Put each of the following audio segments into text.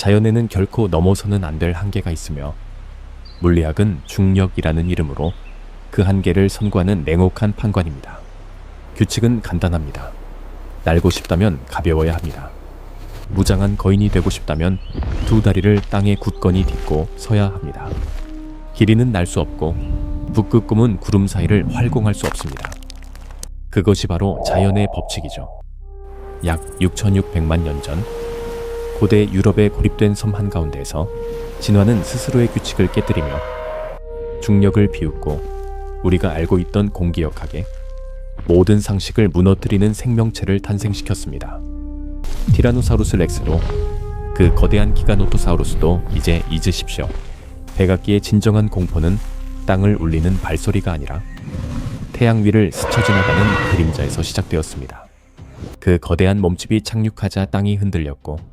자연에는 결코 넘어서는 안 될 한계가 있으며 물리학은 중력이라는 이름으로 그 한계를 선고하는 냉혹한 판관입니다. 규칙은 간단합니다. 날고 싶다면 가벼워야 합니다. 무장한 거인이 되고 싶다면 두 다리를 땅에 굳건히 딛고 서야 합니다. 길이는 날 수 없고 북극 꿈은 구름 사이를 활공할 수 없습니다. 그것이 바로 자연의 법칙이죠. 약 6,600만 년 전 고대 유럽에 고립된 섬 한가운데에서 진화는 스스로의 규칙을 깨뜨리며 중력을 비웃고 우리가 알고 있던 공기역학에 모든 상식을 무너뜨리는 생명체를 탄생시켰습니다. 티라노사우루스 렉스도 그 거대한 기가노토사우루스도 이제 잊으십시오. 백악기의 진정한 공포는 땅을 울리는 발소리가 아니라 태양 위를 스쳐 지나가는 그림자에서 시작되었습니다. 그 거대한 몸집이 착륙하자 땅이 흔들렸고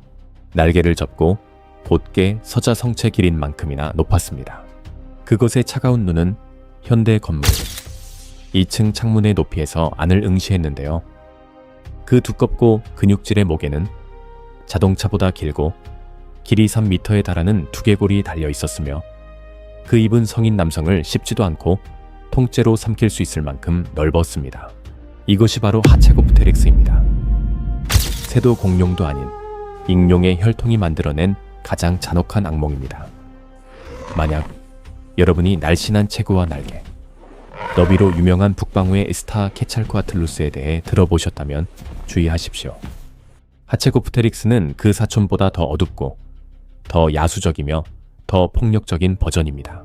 날개를 접고 곧게 서자 성체 길인 만큼이나 높았습니다. 그것의 차가운 눈은 현대 건물 2층 창문의 높이에서 안을 응시했는데요. 그 두껍고 근육질의 목에는 자동차보다 길고 길이 3m에 달하는 두개골이 달려 있었으며 그 입은 성인 남성을 씹지도 않고 통째로 삼킬 수 있을 만큼 넓었습니다. 이것이 바로 하체고프테릭스입니다. 새도 공룡도 아닌 익룡의 혈통이 만들어낸 가장 잔혹한 악몽입니다. 만약 여러분이 날씬한 체구와 날개, 너비로 유명한 북방우의 스타 케찰코아틀루스에 대해 들어보셨다면 주의하십시오. 하체고프테릭스는 그 사촌보다 더 어둡고 더 야수적이며 더 폭력적인 버전입니다.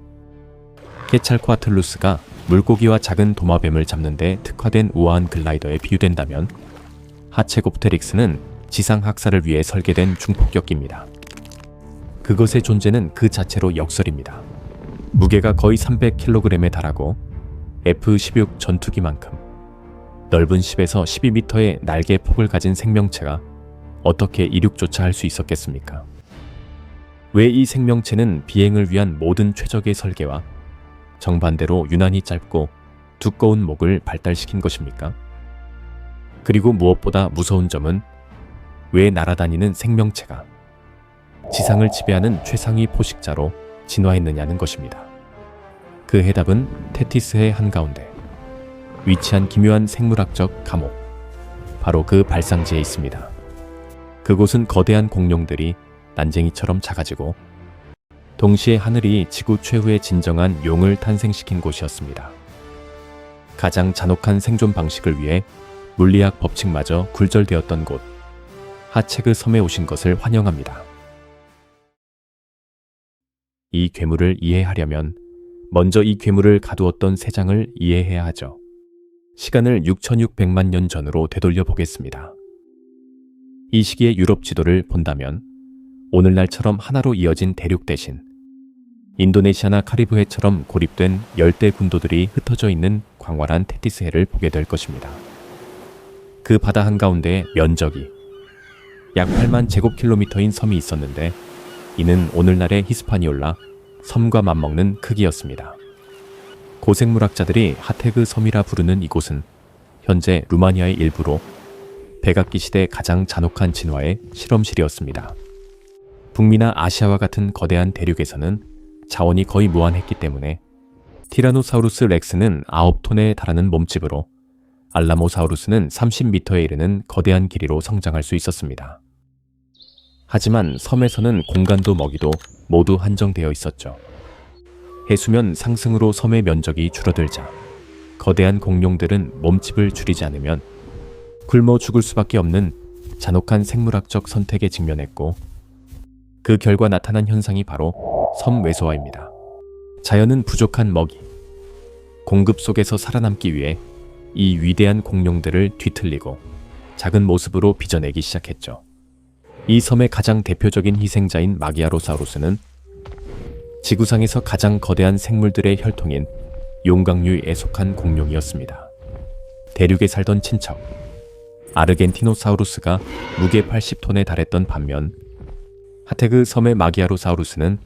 케찰코아틀루스가 물고기와 작은 도마뱀을 잡는 데 특화된 우아한 글라이더에 비유된다면 하체고프테릭스는 지상 학살을 위해 설계된 중폭격기입니다. 그것의 존재는 그 자체로 역설입니다. 무게가 거의 300kg에 달하고 F-16 전투기만큼 넓은 10에서 12m의 날개 폭을 가진 생명체가 어떻게 이륙조차 할 수 있었겠습니까? 왜 이 생명체는 비행을 위한 모든 최적의 설계와 정반대로 유난히 짧고 두꺼운 목을 발달시킨 것입니까? 그리고 무엇보다 무서운 점은 왜 날아다니는 생명체가 지상을 지배하는 최상위 포식자로 진화했느냐는 것입니다. 그 해답은 테티스해 한가운데 위치한 기묘한 생물학적 감옥, 바로 그 발상지에 있습니다. 그곳은 거대한 공룡들이 난쟁이처럼 작아지고 동시에 하늘이 지구 최후의 진정한 용을 탄생시킨 곳이었습니다. 가장 잔혹한 생존 방식을 위해 물리학 법칙마저 굴절되었던 곳, 하체그 섬에 오신 것을 환영합니다. 이 괴물을 이해하려면 먼저 이 괴물을 가두었던 세장을 이해해야 하죠. 시간을 6,600만 년 전으로 되돌려 보겠습니다. 이 시기의 유럽 지도를 본다면 오늘날처럼 하나로 이어진 대륙 대신 인도네시아나 카리브해처럼 고립된 열대 군도들이 흩어져 있는 광활한 테티스해를 보게 될 것입니다. 그 바다 한가운데에 면적이 약 8만 제곱킬로미터인 섬이 있었는데 이는 오늘날의 히스파니올라, 섬과 맞먹는 크기였습니다. 고생물학자들이 하테그 섬이라 부르는 이곳은 현재 루마니아의 일부로 백악기 시대 가장 잔혹한 진화의 실험실이었습니다. 북미나 아시아와 같은 거대한 대륙에서는 자원이 거의 무한했기 때문에 티라노사우루스 렉스는 9톤에 달하는 몸집으로 알라모사우루스는 30m에 이르는 거대한 길이로 성장할 수 있었습니다. 하지만 섬에서는 공간도 먹이도 모두 한정되어 있었죠. 해수면 상승으로 섬의 면적이 줄어들자 거대한 공룡들은 몸집을 줄이지 않으면 굶어 죽을 수밖에 없는 잔혹한 생물학적 선택에 직면했고 그 결과 나타난 현상이 바로 섬 외소화입니다. 자연은 부족한 먹이, 공급 속에서 살아남기 위해 이 위대한 공룡들을 뒤틀리고 작은 모습으로 빚어내기 시작했죠. 이 섬의 가장 대표적인 희생자인 마기아로사우루스는 지구상에서 가장 거대한 생물들의 혈통인 용광류에 속한 공룡이었습니다. 대륙에 살던 친척 아르겐티노사우루스가 무게 80톤에 달했던 반면 하테그 섬의 마기아로사우루스는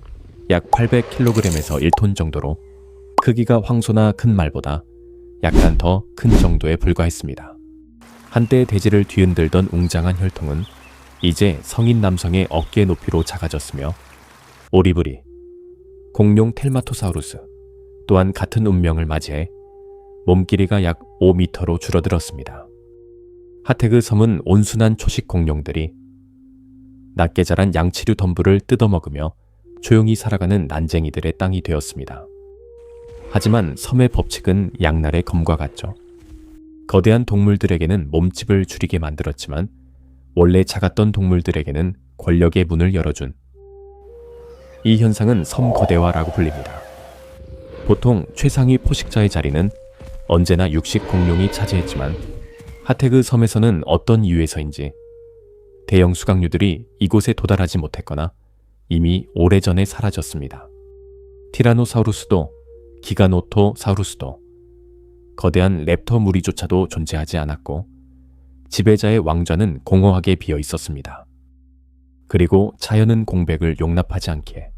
약 800kg에서 1톤 정도로 크기가 황소나 큰 말보다 약간 더 큰 정도에 불과했습니다. 한때 대지를 뒤흔들던 웅장한 혈통은 이제 성인 남성의 어깨 높이로 작아졌으며 오리브리, 공룡 텔마토사우루스 또한 같은 운명을 맞이해 몸길이가 약 5m로 줄어들었습니다. 하테그 섬은 온순한 초식 공룡들이 낮게 자란 양치류 덤불을 뜯어먹으며 조용히 살아가는 난쟁이들의 땅이 되었습니다. 하지만 섬의 법칙은 양날의 검과 같죠. 거대한 동물들에게는 몸집을 줄이게 만들었지만 원래 작았던 동물들에게는 권력의 문을 열어준 이 현상은 섬 거대화라고 불립니다. 보통 최상위 포식자의 자리는 언제나 육식 공룡이 차지했지만 하테그 섬에서는 어떤 이유에서인지 대형 수강류들이 이곳에 도달하지 못했거나 이미 오래전에 사라졌습니다. 티라노사우루스도 기가노토사우루스도 거대한 랩터 무리조차도 존재하지 않았고 지배자의 왕좌는 공허하게 비어 있었습니다. 그리고 자연은 공백을 용납하지 않기에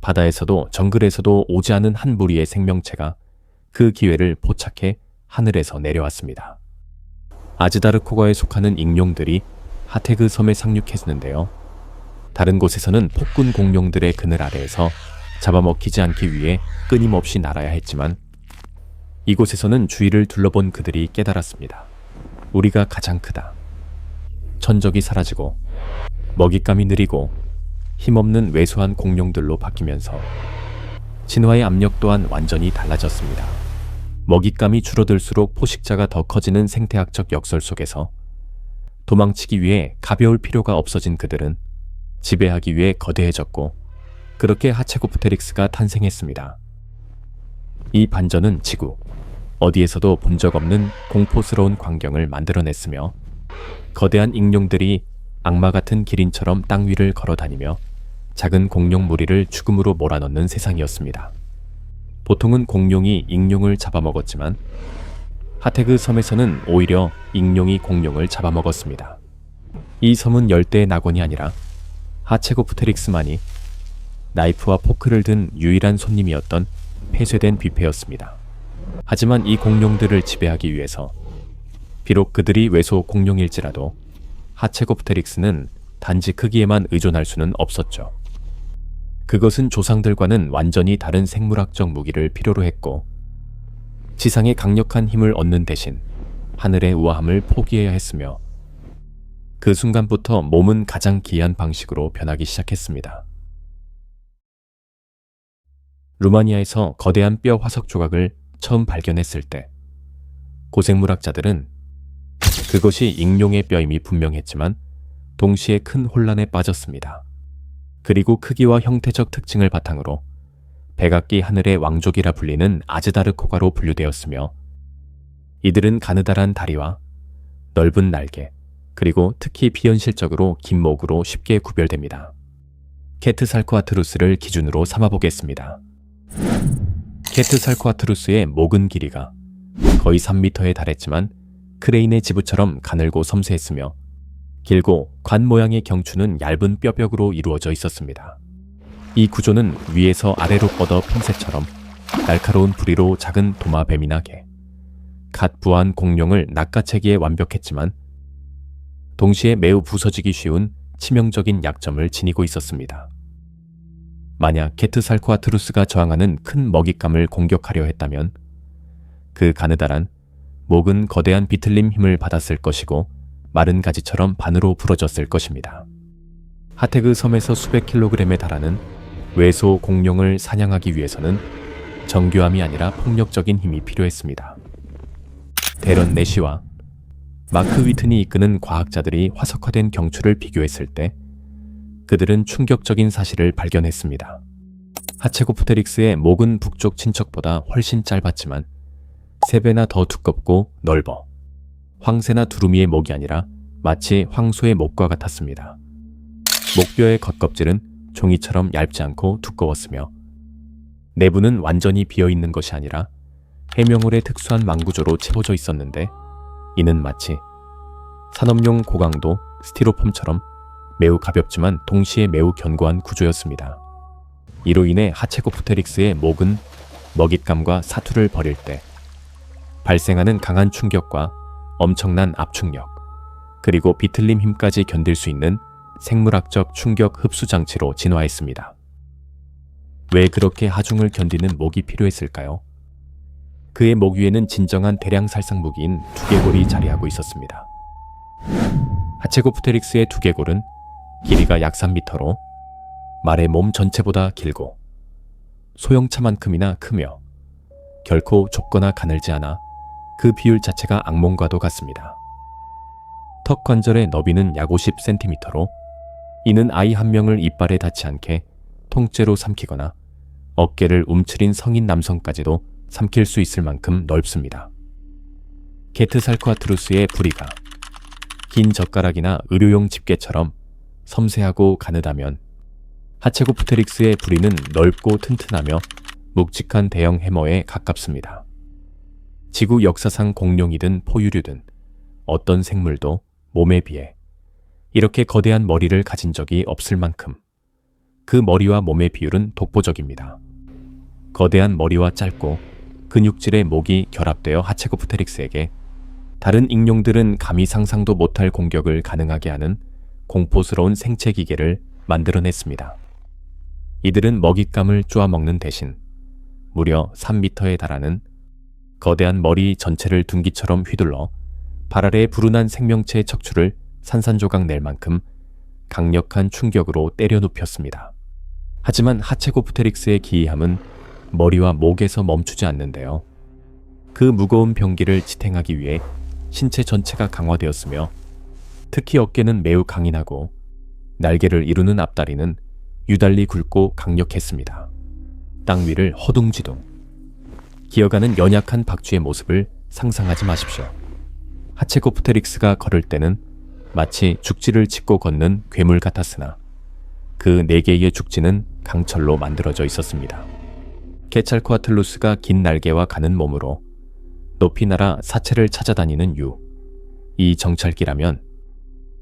바다에서도 정글에서도 오지 않은 한 무리의 생명체가 그 기회를 포착해 하늘에서 내려왔습니다. 아즈다르코가에 속하는 익룡들이 하테그 섬에 상륙했는데요. 다른 곳에서는 폭군 공룡들의 그늘 아래에서 잡아먹히지 않기 위해 끊임없이 날아야 했지만 이곳에서는 주위를 둘러본 그들이 깨달았습니다. 우리가 가장 크다. 천적이 사라지고 먹잇감이 느리고 힘없는 왜소한 공룡들로 바뀌면서 진화의 압력 또한 완전히 달라졌습니다. 먹잇감이 줄어들수록 포식자가 더 커지는 생태학적 역설 속에서 도망치기 위해 가벼울 필요가 없어진 그들은 지배하기 위해 거대해졌고 그렇게 하체고프테릭스가 탄생했습니다. 이 반전은 지구 어디에서도 본 적 없는 공포스러운 광경을 만들어냈으며 거대한 익룡들이 악마 같은 기린처럼 땅 위를 걸어다니며 작은 공룡 무리를 죽음으로 몰아넣는 세상이었습니다. 보통은 공룡이 익룡을 잡아먹었지만 하테그 섬에서는 오히려 익룡이 공룡을 잡아먹었습니다. 이 섬은 열대의 낙원이 아니라 하체고프테릭스만이 나이프와 포크를 든 유일한 손님이었던 폐쇄된 뷔페였습니다. 하지만 이 공룡들을 지배하기 위해서 비록 그들이 왜소 공룡일지라도 하체고프테릭스는 단지 크기에만 의존할 수는 없었죠. 그것은 조상들과는 완전히 다른 생물학적 무기를 필요로 했고 지상의 강력한 힘을 얻는 대신 하늘의 우아함을 포기해야 했으며 그 순간부터 몸은 가장 기이한 방식으로 변하기 시작했습니다. 루마니아에서 거대한 뼈 화석 조각을 처음 발견했을 때 고생물학자들은 그것이 익룡의 뼈임이 분명했지만 동시에 큰 혼란에 빠졌습니다. 그리고 크기와 형태적 특징을 바탕으로 백악기 하늘의 왕족이라 불리는 아즈다르코가로 분류되었으며 이들은 가느다란 다리와 넓은 날개 그리고 특히 비현실적으로 긴 목으로 쉽게 구별됩니다. 케트살코아트루스를 기준으로 삼아보겠습니다. 케트살코아트루스의 목은 길이가 거의 3m에 달했지만 크레인의 지부처럼 가늘고 섬세했으며 길고 관 모양의 경추는 얇은 뼈벽으로 이루어져 있었습니다. 이 구조는 위에서 아래로 뻗어 핀셋처럼 날카로운 부리로 작은 도마뱀이나 개, 갓 부화한 공룡을 낚아채기에 완벽했지만 동시에 매우 부서지기 쉬운 치명적인 약점을 지니고 있었습니다. 만약 케트살코아트루스가 저항하는 큰 먹잇감을 공격하려 했다면 그 가느다란 목은 거대한 비틀림 힘을 받았을 것이고 마른 가지처럼 반으로 부러졌을 것입니다. 하테그 섬에서 수백 킬로그램에 달하는 왜소 공룡을 사냥하기 위해서는 정교함이 아니라 폭력적인 힘이 필요했습니다. 데런 내시와 마크 위튼이 이끄는 과학자들이 화석화된 경추를 비교했을 때 그들은 충격적인 사실을 발견했습니다. 하체고프테릭스의 목은 북쪽 친척보다 훨씬 짧았지만 3배나 더 두껍고 넓어 황새나 두루미의 목이 아니라 마치 황소의 목과 같았습니다. 목뼈의 겉껍질은 종이처럼 얇지 않고 두꺼웠으며 내부는 완전히 비어있는 것이 아니라 해명울의 특수한 망구조로 채워져 있었는데 이는 마치 산업용 고강도 스티로폼처럼 매우 가볍지만 동시에 매우 견고한 구조였습니다. 이로 인해 하체고프테릭스의 목은 먹잇감과 사투를 벌일 때 발생하는 강한 충격과 엄청난 압축력, 그리고 비틀림 힘까지 견딜 수 있는 생물학적 충격 흡수 장치로 진화했습니다. 왜 그렇게 하중을 견디는 목이 필요했을까요? 그의 목 위에는 진정한 대량 살상 무기인 두개골이 자리하고 있었습니다. 하체고프테릭스의 두개골은 길이가 약 3m로 말의 몸 전체보다 길고 소형차만큼이나 크며 결코 좁거나 가늘지 않아 그 비율 자체가 악몽과도 같습니다. 턱 관절의 너비는 약 50cm로 이는 아이 한 명을 이빨에 닿지 않게 통째로 삼키거나 어깨를 움츠린 성인 남성까지도 삼킬 수 있을 만큼 넓습니다. 게트살코아트루스의 부리가 긴 젓가락이나 의료용 집게처럼 섬세하고 가느다면 하체고프테릭스의 부리는 넓고 튼튼하며 묵직한 대형 해머에 가깝습니다. 지구 역사상 공룡이든 포유류든 어떤 생물도 몸에 비해 이렇게 거대한 머리를 가진 적이 없을 만큼 그 머리와 몸의 비율은 독보적입니다. 거대한 머리와 짧고 근육질의 목이 결합되어 하체고프테릭스에게 다른 익룡들은 감히 상상도 못할 공격을 가능하게 하는 공포스러운 생체 기계를 만들어냈습니다. 이들은 먹잇감을 쪼아먹는 대신 무려 3m에 달하는 거대한 머리 전체를 둔기처럼 휘둘러 발 아래의 불운한 생명체의 척추를 산산조각 낼 만큼 강력한 충격으로 때려 눕혔습니다. 하지만 하체고프테릭스의 기이함은 머리와 목에서 멈추지 않는데요. 그 무거운 병기를 지탱하기 위해 신체 전체가 강화되었으며 특히 어깨는 매우 강인하고 날개를 이루는 앞다리는 유달리 굵고 강력했습니다. 땅 위를 허둥지둥 기어가는 연약한 박쥐의 모습을 상상하지 마십시오. 하체고프테릭스가 걸을 때는 마치 죽지를 짚고 걷는 괴물 같았으나 그 4개의 죽지는 강철로 만들어져 있었습니다. 게찰코아틀루스가 긴 날개와 가는 몸으로 높이 날아 사체를 찾아다니는 유. 이 정찰기라면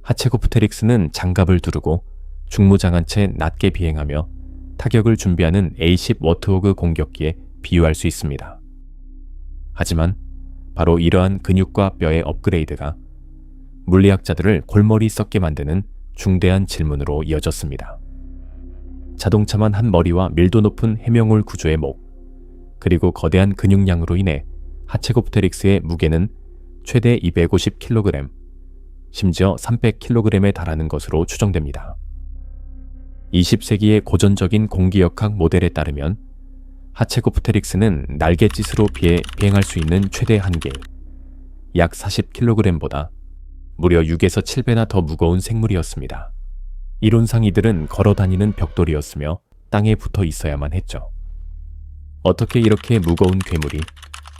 하체고프테릭스는 장갑을 두르고 중무장한 채 낮게 비행하며 타격을 준비하는 A-10 워트호그 공격기에 비유할 수 있습니다. 하지만 바로 이러한 근육과 뼈의 업그레이드가 물리학자들을 골머리 썩게 만드는 중대한 질문으로 이어졌습니다. 자동차만 한 머리와 밀도 높은 해명홀 구조의 목, 그리고 거대한 근육량으로 인해 하체고프테릭스의 무게는 최대 250kg, 심지어 300kg에 달하는 것으로 추정됩니다. 20세기의 고전적인 공기역학 모델에 따르면 하체고프테릭스는 날갯짓으로 비행할 수 있는 최대 한계, 약 40kg보다 무려 6에서 7배나 더 무거운 생물이었습니다. 이론상 이들은 걸어다니는 벽돌이었으며 땅에 붙어 있어야만 했죠. 어떻게 이렇게 무거운 괴물이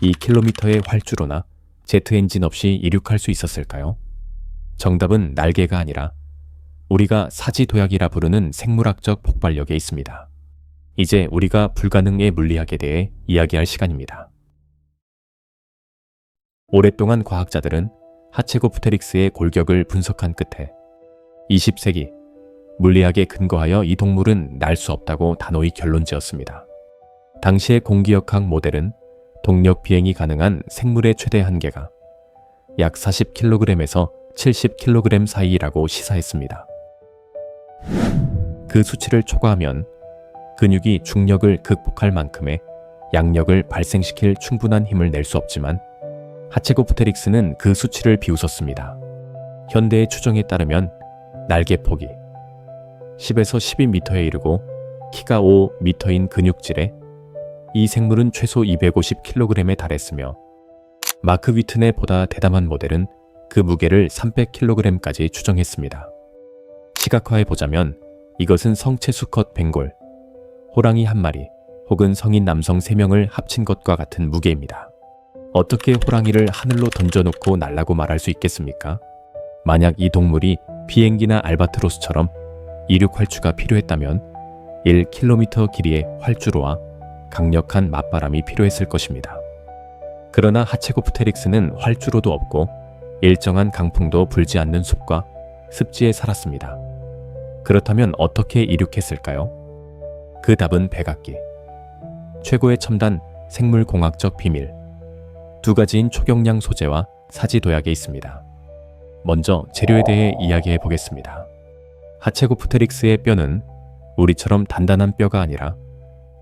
2km의 활주로나 제트 엔진 없이 이륙할 수 있었을까요? 정답은 날개가 아니라 우리가 사지도약이라 부르는 생물학적 폭발력에 있습니다. 이제 우리가 불가능의 물리학에 대해 이야기할 시간입니다. 오랫동안 과학자들은 하체고프테릭스의 골격을 분석한 끝에 20세기 물리학에 근거하여 이 동물은 날 수 없다고 단호히 결론지었습니다. 당시의 공기역학 모델은 동력 비행이 가능한 생물의 최대 한계가 약 40kg에서 70kg 사이라고 시사했습니다. 그 수치를 초과하면 근육이 중력을 극복할 만큼의 양력을 발생시킬 충분한 힘을 낼 수 없지만 하체고프테릭스는 그 수치를 비웃었습니다. 현대의 추정에 따르면 날개 폭이 10에서 12m에 이르고 키가 5m인 근육질에 이 생물은 최소 250kg에 달했으며 마크 위튼의 보다 대담한 모델은 그 무게를 300kg까지 추정했습니다. 시각화해보자면 이것은 성체 수컷 벵골, 호랑이 한 마리 혹은 성인 남성 3명을 합친 것과 같은 무게입니다. 어떻게 호랑이를 하늘로 던져놓고 날라고 말할 수 있겠습니까? 만약 이 동물이 비행기나 알바트로스처럼 이륙 활주가 필요했다면 1km 길이의 활주로와 강력한 맞바람이 필요했을 것입니다. 그러나 하체고프테릭스는 활주로도 없고 일정한 강풍도 불지 않는 숲과 습지에 살았습니다. 그렇다면 어떻게 이륙했을까요? 그 답은 백악기. 최고의 첨단 생물공학적 비밀. 2가지인 초경량 소재와 사지도약에 있습니다. 먼저 재료에 대해 이야기해 보겠습니다. 하체고프테릭스의 뼈는 우리처럼 단단한 뼈가 아니라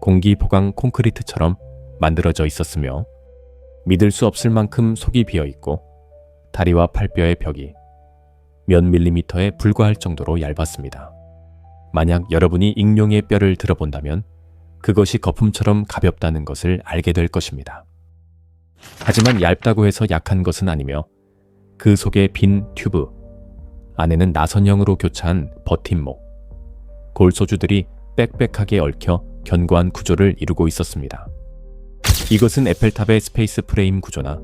공기 보강 콘크리트처럼 만들어져 있었으며 믿을 수 없을 만큼 속이 비어 있고 다리와 팔뼈의 벽이 몇 밀리미터에 불과할 정도로 얇았습니다. 만약 여러분이 익룡의 뼈를 들어본다면 그것이 거품처럼 가볍다는 것을 알게 될 것입니다. 하지만 얇다고 해서 약한 것은 아니며 그 속에 빈 튜브, 안에는 나선형으로 교차한 버팀목, 골소주들이 빽빽하게 얽혀 견고한 구조를 이루고 있었습니다. 이것은 에펠탑의 스페이스 프레임 구조나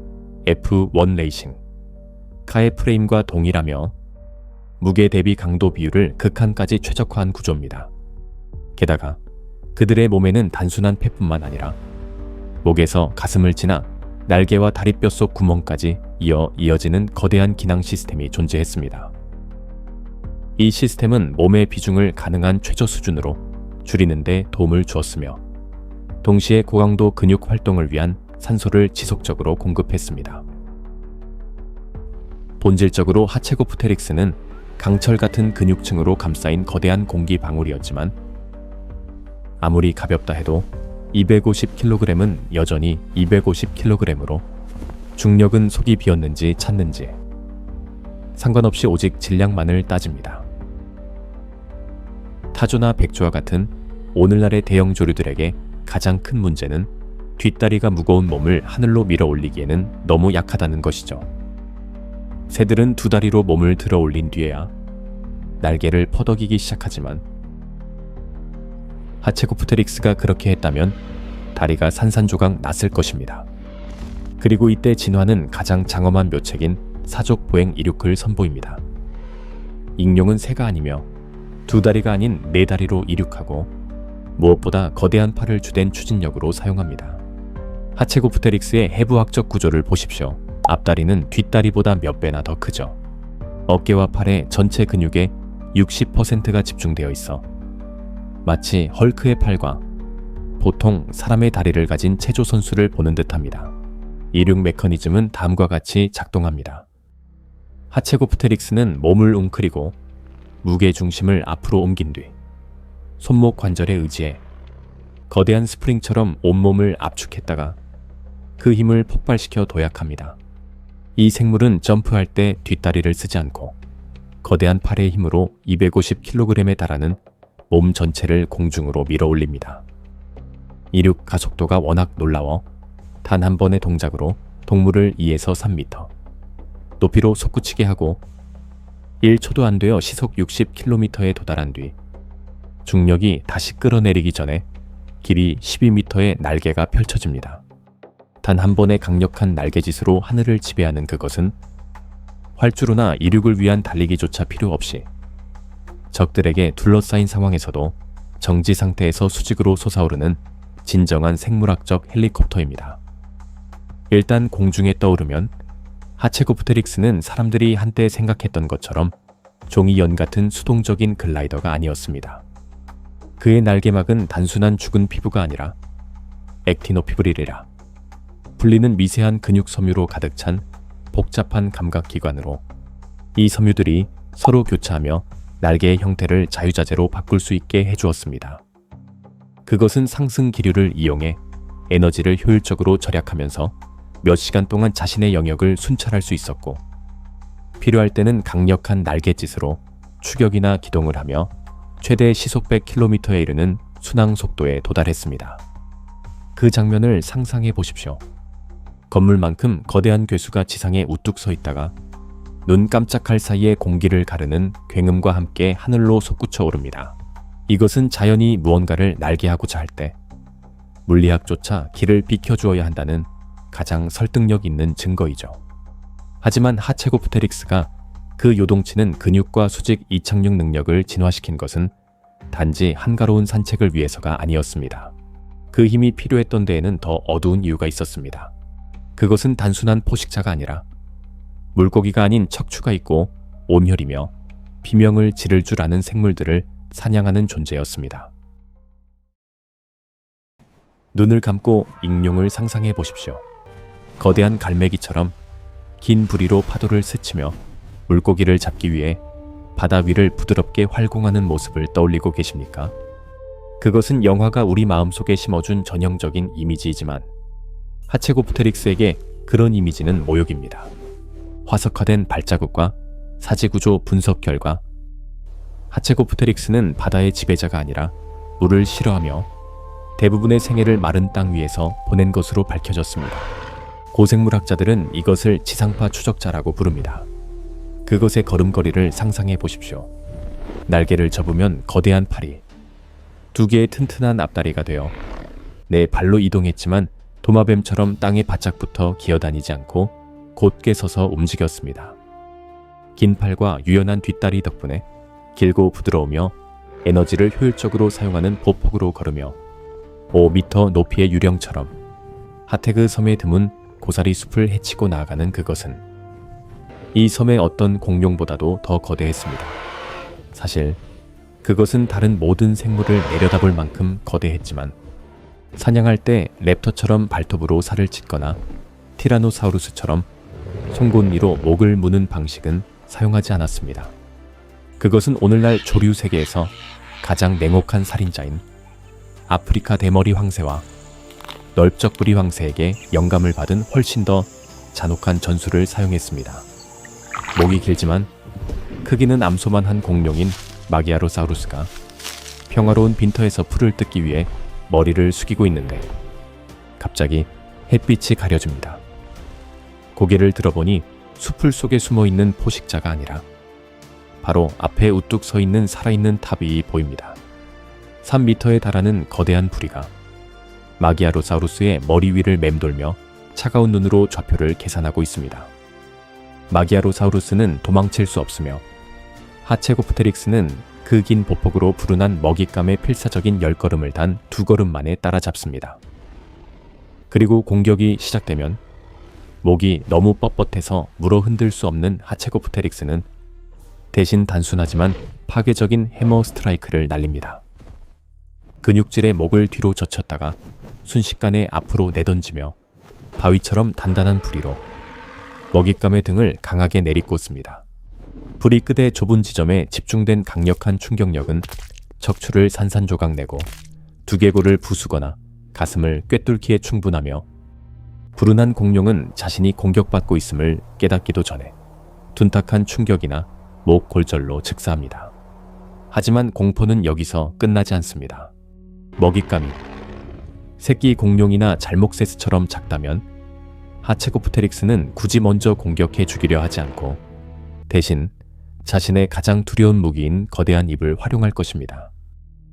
F1 레이싱, 카의 프레임과 동일하며 무게 대비 강도 비율을 극한까지 최적화한 구조입니다. 게다가 그들의 몸에는 단순한 폐뿐만 아니라 목에서 가슴을 지나 날개와 다리뼈 속 구멍까지 이어지는 거대한 기낭 시스템이 존재했습니다. 이 시스템은 몸의 비중을 가능한 최저 수준으로 줄이는 데 도움을 주었으며 동시에 고강도 근육 활동을 위한 산소를 지속적으로 공급했습니다. 본질적으로 하체고프테릭스는 강철 같은 근육층으로 감싸인 거대한 공기 방울이었지만 아무리 가볍다 해도 250kg은 여전히 250kg으로 중력은 속이 비었는지 찼는지 상관없이 오직 질량만을 따집니다. 타조나 백조와 같은 오늘날의 대형 조류들에게 가장 큰 문제는 뒷다리가 무거운 몸을 하늘로 밀어 올리기에는 너무 약하다는 것이죠. 새들은 두 다리로 몸을 들어 올린 뒤에야 날개를 퍼덕이기 시작하지만 하체고프테릭스가 그렇게 했다면 다리가 산산조각 났을 것입니다. 그리고 이때 진화는 가장 장엄한 묘책인 사족 보행 이륙을 선보입니다. 익룡은 새가 아니며 두 다리가 아닌 네 다리로 이륙하고 무엇보다 거대한 팔을 주된 추진력으로 사용합니다. 하체고프테릭스의 해부학적 구조를 보십시오. 앞다리는 뒷다리보다 몇 배나 더 크죠. 어깨와 팔의 전체 근육의 60%가 집중되어 있어 마치 헐크의 팔과 보통 사람의 다리를 가진 체조 선수를 보는 듯합니다. 이륙 메커니즘은 다음과 같이 작동합니다. 하체고프테릭스는 몸을 웅크리고 무게 중심을 앞으로 옮긴 뒤 손목 관절에 의지해 거대한 스프링처럼 온몸을 압축했다가 그 힘을 폭발시켜 도약합니다. 이 생물은 점프할 때 뒷다리를 쓰지 않고 거대한 팔의 힘으로 250kg에 달하는 몸 전체를 공중으로 밀어 올립니다. 이륙 가속도가 워낙 놀라워 단 한 번의 동작으로 동물을 2에서 3m 높이로 솟구치게 하고 1초도 안 되어 시속 60km에 도달한 뒤 중력이 다시 끌어내리기 전에 길이 12m의 날개가 펼쳐집니다. 단 한 번의 강력한 날개짓으로 하늘을 지배하는 그것은 활주로나 이륙을 위한 달리기조차 필요 없이 적들에게 둘러싸인 상황에서도 정지 상태에서 수직으로 솟아오르는 진정한 생물학적 헬리콥터입니다. 일단 공중에 떠오르면 하체고프테릭스는 사람들이 한때 생각했던 것처럼 종이연 같은 수동적인 글라이더가 아니었습니다. 그의 날개막은 단순한 죽은 피부가 아니라 액티노피브릴이라 불리는 미세한 근육 섬유로 가득 찬 복잡한 감각기관으로 이 섬유들이 서로 교차하며 날개의 형태를 자유자재로 바꿀 수 있게 해주었습니다. 그것은 상승 기류를 이용해 에너지를 효율적으로 절약하면서 몇 시간 동안 자신의 영역을 순찰할 수 있었고 필요할 때는 강력한 날갯짓으로 추격이나 기동을 하며 최대 시속 100km에 이르는 순항 속도에 도달했습니다. 그 장면을 상상해 보십시오. 건물만큼 거대한 괴수가 지상에 우뚝 서 있다가 눈 깜짝할 사이에 공기를 가르는 굉음과 함께 하늘로 솟구쳐 오릅니다. 이것은 자연이 무언가를 날개하고자 할 때 물리학조차 길을 비켜주어야 한다는 가장 설득력 있는 증거이죠. 하지만 하체고프테릭스가 그 요동치는 근육과 수직 이착륙 능력을 진화시킨 것은 단지 한가로운 산책을 위해서가 아니었습니다. 그 힘이 필요했던 데에는 더 어두운 이유가 있었습니다. 그것은 단순한 포식자가 아니라 물고기가 아닌 척추가 있고 온혈이며 비명을 지를 줄 아는 생물들을 사냥하는 존재였습니다. 눈을 감고 익룡을 상상해 보십시오. 거대한 갈매기처럼 긴 부리로 파도를 스치며 물고기를 잡기 위해 바다 위를 부드럽게 활공하는 모습을 떠올리고 계십니까? 그것은 영화가 우리 마음속에 심어준 전형적인 이미지이지만 하체고프테릭스에게 그런 이미지는 모욕입니다. 화석화된 발자국과 사지구조 분석 결과 하체고프테릭스는 바다의 지배자가 아니라 물을 싫어하며 대부분의 생애를 마른 땅 위에서 보낸 것으로 밝혀졌습니다. 고생물학자들은 이것을 지상파 추적자라고 부릅니다. 그것의 걸음걸이를 상상해 보십시오. 날개를 접으면 거대한 팔이, 두 개의 튼튼한 앞다리가 되어 내 발로 이동했지만 도마뱀처럼 땅에 바짝 붙어 기어다니지 않고 곧게 서서 움직였습니다. 긴 팔과 유연한 뒷다리 덕분에 길고 부드러우며 에너지를 효율적으로 사용하는 보폭으로 걸으며 5m 높이의 유령처럼 하테그 섬에 드문 고사리 숲을 헤치고 나아가는 그것은 이 섬의 어떤 공룡보다도 더 거대했습니다. 사실 그것은 다른 모든 생물을 내려다볼 만큼 거대했지만 사냥할 때 랩터처럼 발톱으로 살을 찢거나 티라노사우루스처럼 송곳니로 목을 무는 방식은 사용하지 않았습니다. 그것은 오늘날 조류 세계에서 가장 냉혹한 살인자인 아프리카 대머리 황새와 넓적부리 황새에게 영감을 받은 훨씬 더 잔혹한 전술을 사용했습니다. 목이 길지만 크기는 암소만한 공룡인 마기아로사우루스가 평화로운 빈터에서 풀을 뜯기 위해 머리를 숙이고 있는데 갑자기 햇빛이 가려집니다. 고개를 들어보니 수풀 속에 숨어있는 포식자가 아니라 바로 앞에 우뚝 서 있는 살아있는 탑이 보입니다. 3m에 달하는 거대한 부리가 마기아로사우루스의 머리 위를 맴돌며 차가운 눈으로 좌표를 계산하고 있습니다. 마기아로사우루스는 도망칠 수 없으며 하체고프테릭스는 그 긴 보폭으로 불운한 먹잇감의 필사적인 10걸음을 단 2걸음 만에 따라잡습니다. 그리고 공격이 시작되면 목이 너무 뻣뻣해서 물어 흔들 수 없는 하체고프테릭스는 대신 단순하지만 파괴적인 해머 스트라이크를 날립니다. 근육질의 목을 뒤로 젖혔다가 순식간에 앞으로 내던지며 바위처럼 단단한 부리로 먹잇감의 등을 강하게 내리꽂습니다. 부리 끝의 좁은 지점에 집중된 강력한 충격력은 척추를 산산조각 내고 두개골을 부수거나 가슴을 꿰뚫기에 충분하며 불운한 공룡은 자신이 공격받고 있음을 깨닫기도 전에 둔탁한 충격이나 목 골절로 즉사합니다. 하지만 공포는 여기서 끝나지 않습니다. 먹잇감이 새끼 공룡이나 잘목세스처럼 작다면 하체고프테릭스는 굳이 먼저 공격해 죽이려 하지 않고 대신 자신의 가장 두려운 무기인 거대한 입을 활용할 것입니다.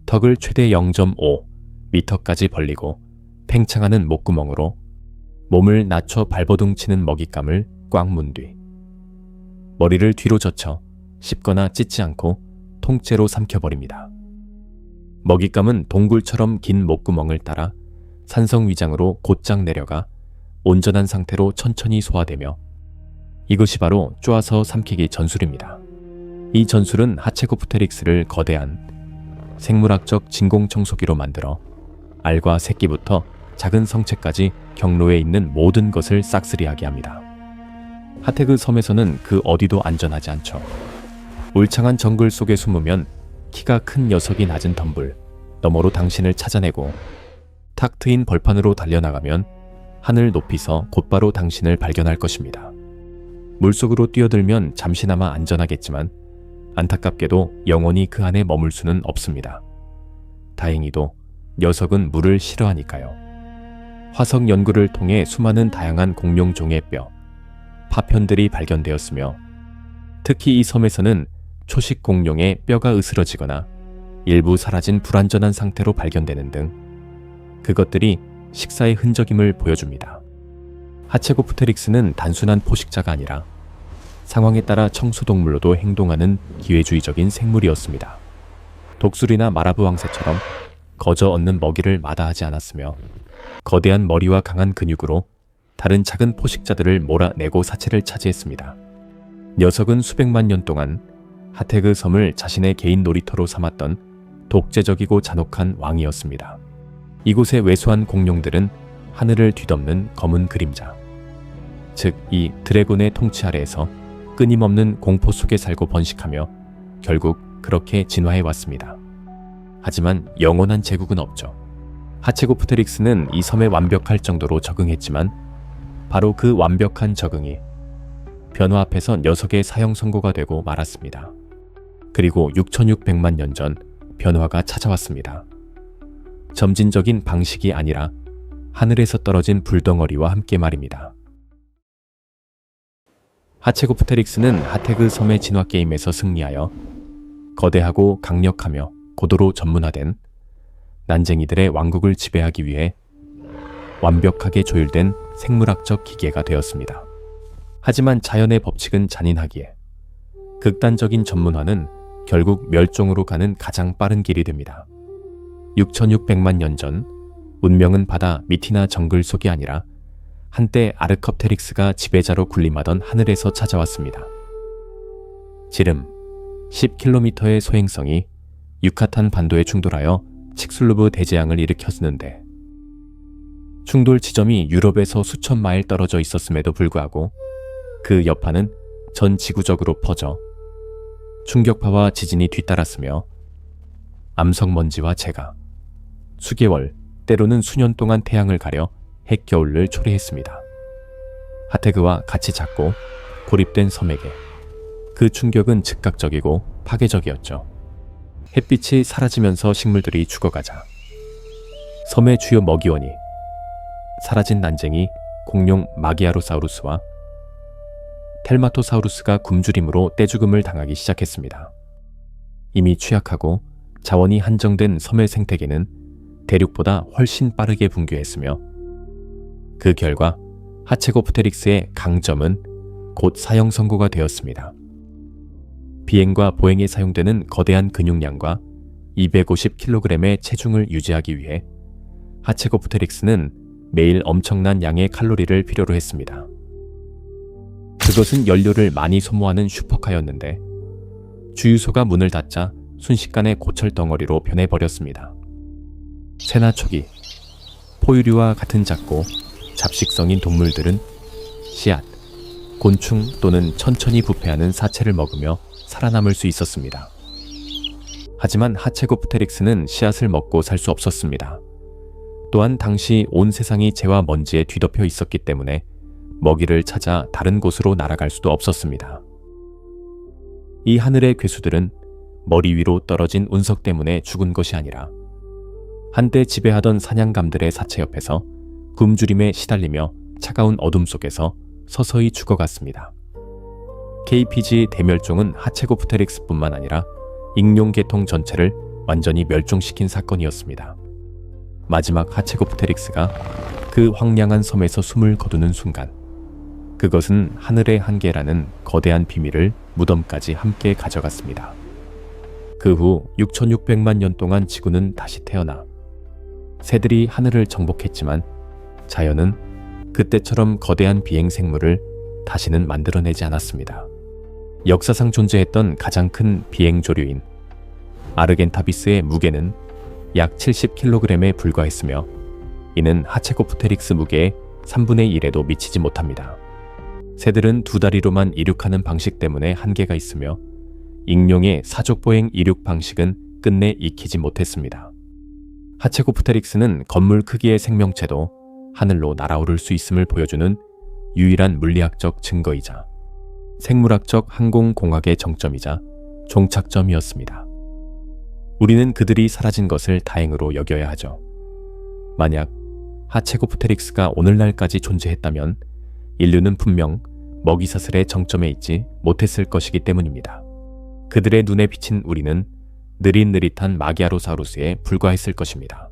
턱을 최대 0.5m까지 벌리고 팽창하는 목구멍으로 몸을 낮춰 발버둥치는 먹잇감을 꽉 문 뒤 머리를 뒤로 젖혀 씹거나 찢지 않고 통째로 삼켜버립니다. 먹잇감은 동굴처럼 긴 목구멍을 따라 산성 위장으로 곧장 내려가 온전한 상태로 천천히 소화되며 이것이 바로 쪼아서 삼키기 전술입니다. 이 전술은 하체고프테릭스를 거대한 생물학적 진공청소기로 만들어 알과 새끼부터 작은 성체까지 경로에 있는 모든 것을 싹쓸이하게 합니다. 하테그 섬에서는 그 어디도 안전하지 않죠. 울창한 정글 속에 숨으면 키가 큰 녀석이 낮은 덤불 너머로 당신을 찾아내고 탁 트인 벌판으로 달려나가면 하늘 높이서 곧바로 당신을 발견할 것입니다. 물속으로 뛰어들면 잠시나마 안전하겠지만 안타깝게도 영원히 그 안에 머물 수는 없습니다. 다행히도 녀석은 물을 싫어하니까요. 화석 연구를 통해 수많은 다양한 공룡종의 뼈, 파편들이 발견되었으며 특히 이 섬에서는 초식 공룡의 뼈가 으스러지거나 일부 사라진 불완전한 상태로 발견되는 등 그것들이 식사의 흔적임을 보여줍니다. 하체고프테릭스는 단순한 포식자가 아니라 상황에 따라 청소동물로도 행동하는 기회주의적인 생물이었습니다. 독수리나 마라브 왕새처럼 거저 얻는 먹이를 마다하지 않았으며 거대한 머리와 강한 근육으로 다른 작은 포식자들을 몰아내고 사체를 차지했습니다. 녀석은 수백만 년 동안 하테그 섬을 자신의 개인 놀이터로 삼았던 독재적이고 잔혹한 왕이었습니다. 이곳의 왜소한 공룡들은 하늘을 뒤덮는 검은 그림자, 즉 이 드래곤의 통치 아래에서 끊임없는 공포 속에 살고 번식하며 결국 그렇게 진화해 왔습니다. 하지만 영원한 제국은 없죠. 하체고프테릭스는 이 섬에 완벽할 정도로 적응했지만 바로 그 완벽한 적응이 변화 앞에서 녀석의 사형 선고가 되고 말았습니다. 그리고 6,600만 년 전 변화가 찾아왔습니다. 점진적인 방식이 아니라 하늘에서 떨어진 불덩어리와 함께 말입니다. 하체고프테릭스는 하테그 섬의 진화 게임에서 승리하여 거대하고 강력하며 고도로 전문화된 난쟁이들의 왕국을 지배하기 위해 완벽하게 조율된 생물학적 기계가 되었습니다. 하지만 자연의 법칙은 잔인하기에 극단적인 전문화는 결국 멸종으로 가는 가장 빠른 길이 됩니다. 6,600만 년 전 운명은 바다 밑이나 정글 속이 아니라 한때 아르컵테릭스가 지배자로 군림하던 하늘에서 찾아왔습니다. 지름 10km의 소행성이 유카탄 반도에 충돌하여 칙슬루브 대재앙을 일으켰는데 충돌 지점이 유럽에서 수천 마일 떨어져 있었음에도 불구하고 그 여파는 전 지구적으로 퍼져 충격파와 지진이 뒤따랐으며 암석먼지와 재가 수개월 때로는 수년 동안 태양을 가려 핵겨울을 초래했습니다. 하테그와 같이 작고 고립된 섬에게 그 충격은 즉각적이고 파괴적이었죠. 햇빛이 사라지면서 식물들이 죽어가자 섬의 주요 먹이원이 사라진 난쟁이 공룡 마기아로사우루스와 텔마토사우루스가 굶주림으로 떼죽음을 당하기 시작했습니다. 이미 취약하고 자원이 한정된 섬의 생태계는 대륙보다 훨씬 빠르게 붕괴했으며 그 결과 하체고프테릭스의 강점은 곧 사형 선고가 되었습니다. 비행과 보행에 사용되는 거대한 근육량과 250kg의 체중을 유지하기 위해 하체고프테릭스는 매일 엄청난 양의 칼로리를 필요로 했습니다. 그것은 연료를 많이 소모하는 슈퍼카였는데 주유소가 문을 닫자 순식간에 고철 덩어리로 변해버렸습니다. 새나 초기, 포유류와 같은 작고 잡식성인 동물들은 씨앗, 곤충 또는 천천히 부패하는 사체를 먹으며 살아남을 수 있었습니다. 하지만 하체고프테릭스는 씨앗을 먹고 살 수 없었습니다. 또한 당시 온 세상이 재와 먼지에 뒤덮여 있었기 때문에 먹이를 찾아 다른 곳으로 날아갈 수도 없었습니다. 이 하늘의 괴수들은 머리 위로 떨어진 운석 때문에 죽은 것이 아니라 한때 지배하던 사냥감들의 사체 옆에서 굶주림에 시달리며 차가운 어둠 속에서 서서히 죽어갔습니다. KPG 대멸종은 하체고프테릭스뿐만 아니라 익룡 계통 전체를 완전히 멸종시킨 사건이었습니다. 마지막 하체고프테릭스가 그 황량한 섬에서 숨을 거두는 순간 그것은 하늘의 한계라는 거대한 비밀을 무덤까지 함께 가져갔습니다. 그 후 6,600만 년 동안 지구는 다시 태어나 새들이 하늘을 정복했지만 자연은 그때처럼 거대한 비행 생물을 다시는 만들어내지 않았습니다. 역사상 존재했던 가장 큰 비행 조류인 아르겐타비스의 무게는 약 70kg에 불과했으며 이는 하체고프테릭스 무게의 3분의 1에도 미치지 못합니다. 새들은 두 다리로만 이륙하는 방식 때문에 한계가 있으며 익룡의 사족보행 이륙 방식은 끝내 익히지 못했습니다. 하체고프테릭스는 건물 크기의 생명체도 하늘로 날아오를 수 있음을 보여주는 유일한 물리학적 증거이자 생물학적 항공공학의 정점이자 종착점이었습니다. 우리는 그들이 사라진 것을 다행으로 여겨야 하죠. 만약 하체고프테릭스가 오늘날까지 존재했다면 인류는 분명 먹이사슬의 정점에 있지 못했을 것이기 때문입니다. 그들의 눈에 비친 우리는 느릿느릿한 마기아로사우루스에 불과했을 것입니다.